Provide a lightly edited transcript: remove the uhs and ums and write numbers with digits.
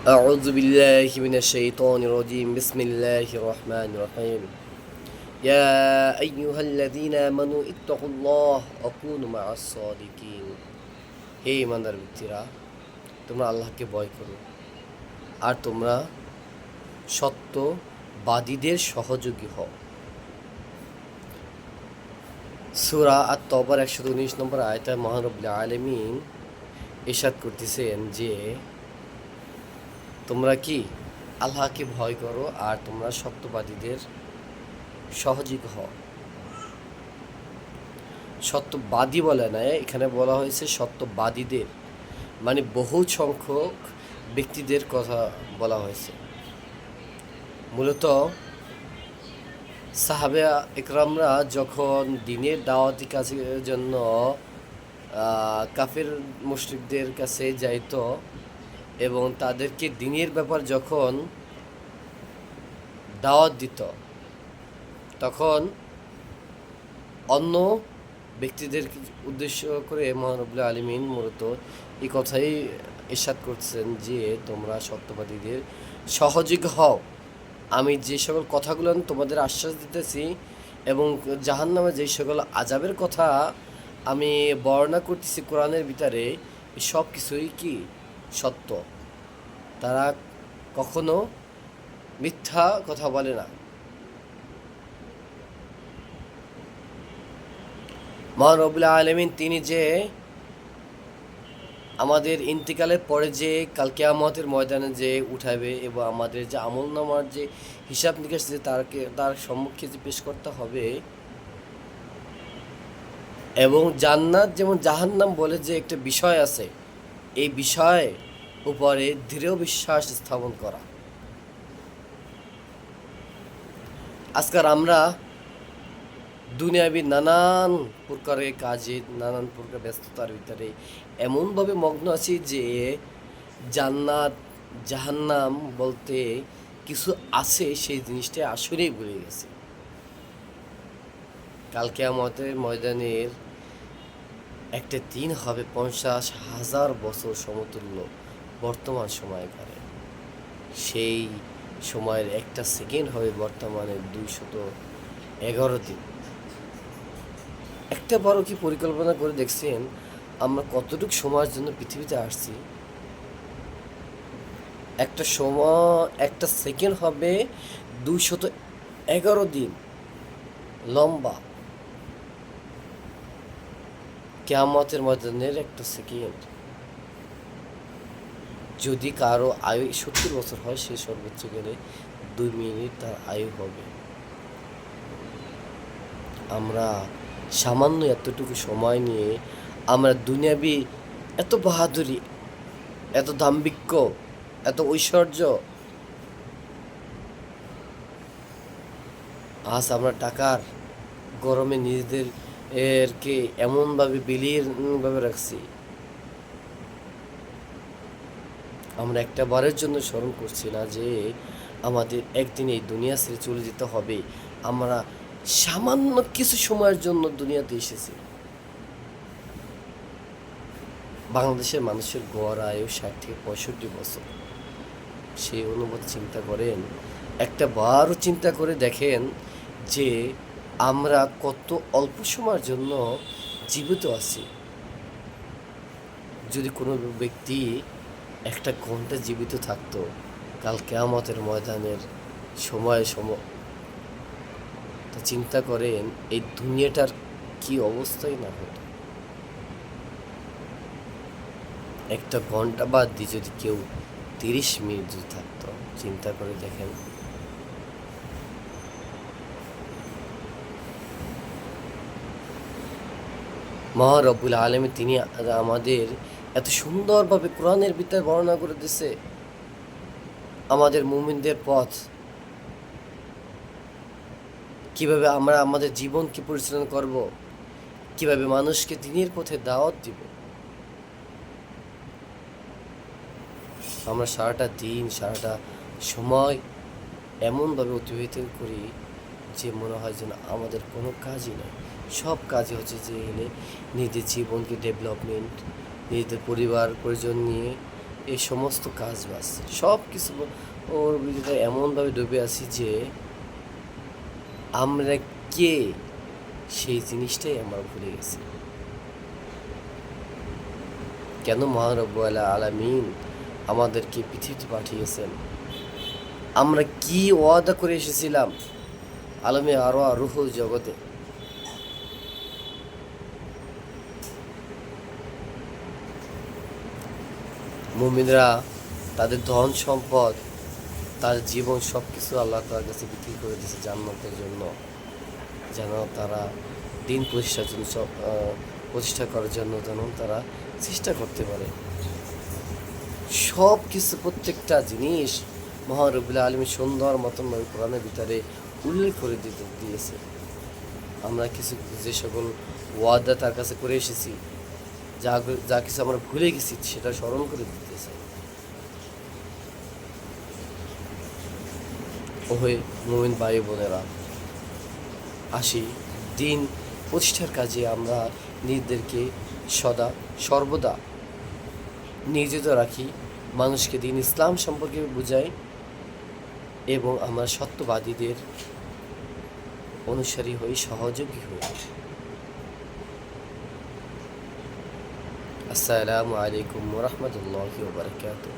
أعوذ بالله من الشيطان الرجيم بسم الله الرحمن الرحيم يا أيها الذين آمنوا اتقوا الله وكونوا مع الصادقين হে ইমানদার ব্যক্তিরা, তোমরা আল্লাহকে ভয় করো আর তোমরা সত্যবাদীদের সহযোগী হও। সূরা আত-তাওবার 119 নম্বর আয়াতে মহান রব্বুল আলামিন ইরশাদ করতেছেন যে তোমরা কি আল্লাহকে ভয় করো আর তোমরা সত্যবাদীদের সহযোগী হও। সত্যবাদী বলে না, এখানে বলা হয়েছে সত্যবাদীদের, মানে বহু সংখ্যক ব্যক্তিদের কথা বলা হয়েছে। মূলত সাহাবে একরামরা যখন দিনের দাওয়াতি কাজের জন্য কাফের মুশরিকদের কাছে যাইত এবং তাদেরকে দিনের ব্যাপার যখন দাওয়াত দিত, তখন অন্য ব্যক্তিদের উদ্দেশ্য করে মহান রব্বুল আলামিন মূলত এই কথাই ইরশাদ করছেন যে তোমরা সত্যবাদীদের সহযোগী হও। আমি যে সকল কথাগুলো তোমাদের আশ্বাস দিতেছি এবং জাহান্নামে যে সকল আযাবের কথা আমি বর্ণনা করতেছি কোরআনের ভিতরে, সব কিছুই কি সত্য। তারা কখনো মিথ্যা কথা বলে না। মহান রব্বুল আলামিন তিনি যে আমাদের ইন্তিকালের পরে যে কাল কিয়ামতের ময়দানে যে উঠাবে এবং আমাদের যে আমলনামার যে হিসাব নিকাশ যে তার সম্মুখে যে পেশ করতে হবে, এবং জান্নাত যেমন জাহান্নাম বলে যে একটা বিষয় আছে, এই বিষয়ে উপরে দৃঢ় বিশ্বাস স্থাপন করা। আজকাল আমরা দুনিয়াবি নানান প্রকারের কাজে, নানান প্রকার ব্যস্ততার ভিতরে এমনভাবে মগ্ন আছি যে জান্নাত জাহান্নাম বলতে কিছু আছে সেই জিনিসটা আসলেই ভুলে গেছি। কাল কিয়ামতের ময়দানের একটা দিন হবে 50,000 বছর সমতুল্য বর্তমান সময়কালে। সেই সময়ের একটা সেকেন্ড হবে বর্তমানে 211 দিন। একটা বড় কি পরিকল্পনা করে দেখছেন আমরা কতটুকু সময়ের জন্য পৃথিবীতে আসছি? একটা সময়, একটা সেকেন্ড হবে 211 দিন লম্বা। কিয়ামতের ময়দানের একটা সেকেন্ড। যদি কারো আয়ু 70 বছর হয়, সে সর্বোচ্চ গেলে 2 মিনিট তার আয়ু হবে। আমরা সামান্য এতটুকু সময় নিয়ে আমরা দুনিয়াবি এত বাহাদুরি, এত দাম্ভিক্য, এত ঐশ্বর্য, আজ আমরা টাকার গরমে নিজেদেরকে এমনভাবে বিলীনভাবে রাখছি, আমরা একটা বারের জন্য স্মরণ করছি না যে আমাদের একদিন এই দুনিয়া ছেড়ে চলে যেতে হবে। আমরা সামান্য কিছু সময়ের জন্য দুনিয়াতে এসেছি। বাংলাদেশের মানুষের গড় আয়ু 60 থেকে 65 বছর। সেই অনুপাতে চিন্তা করেন, একটা বারও চিন্তা করে দেখেন যে আমরা কত অল্প সময়ের জন্য জীবিত আছি। যদি কোনো ব্যক্তি একটা ঘন্টা জীবিত থাকতো, কাল কিয়ামতের ময়দানের সময় তো চিন্তা করেন এই দুনিয়াটার কি অবস্থাই না হতো। একটা ঘন্টা বাদ দিয়ে যদি কেউ 30 মিনিট যদি থাকতো, চিন্তা করে দেখেন। মহান রব্বুল আলামিন তিনি আমাদের এত সুন্দরভাবে কোরআনের ভিতরে বর্ণনা করে দিয়েছে আমাদের মুমিনদের পথ, কিভাবে আমরা আমাদের জীবনকে পরিচালনা করব, কিভাবে মানুষকে দিনের পথে দাওয়াত দিব। আমরা সারাটা দিন, সারাটা সময় এমনভাবে অতিবাহিত করি যে মনে হয় যেন আমাদের কোনো কাজই নেই। সব কাজই হচ্ছে যে নিজেদের জীবনকে ডেভেলপমেন্ট, নিজেদের পরিবার পরিজন নিয়ে এই সমস্ত কাজ বাজ সব কিছু ওর ভিতরে এমনভাবে ডুবে আছি যে আমরা কে সেই জিনিসটাই আমরা ভুলে গেছি। কেন মহান রব্বুল আলামিন আমাদেরকে পৃথিবীতে পাঠিয়েছেন, আমরা কি ওয়াদা করে এসেছিলাম আলমে আরো রুহুল জগতে। মুমিনরা তাদের ধন সম্পদ, তার জীবন সব কিছু আল্লাহ তাআলার কাছে বিক্রি করে দিয়েছে জান্নাতের জন্য, যেন তারা দিন প্রতিষ্ঠা করার জন্য যেন তারা চেষ্টা করতে পারে। সব কিছু প্রত্যেকটা জিনিস মহান রব্বুল আলামিন সুন্দর মতন কোরআনের ভিতরে উল্লেখ করে দিয়েছে। আমরা কিছু যে সকল ওয়াদা তার কাছে করে এসেছি, যা যা কিছু আমরা ভুলে গেছি সেটা স্মরণ করে দিতেছে। ওহে মুমিন ভাই বোনেরা, আসি দিন প্রতিষ্ঠার কাজে আমরা নিজেদেরকে সর্বদা নিয়োজিত রাখি, মানুষকে দিন ইসলাম সম্পর্কে বুঝাই এবং আমরা সত্যবাদীদের অনুসারী হই, সহযোগী হই। আসসালামু আলাইকুম ওয়া রাহমাতুল্লাহি ওয়া বারাকাতুহু।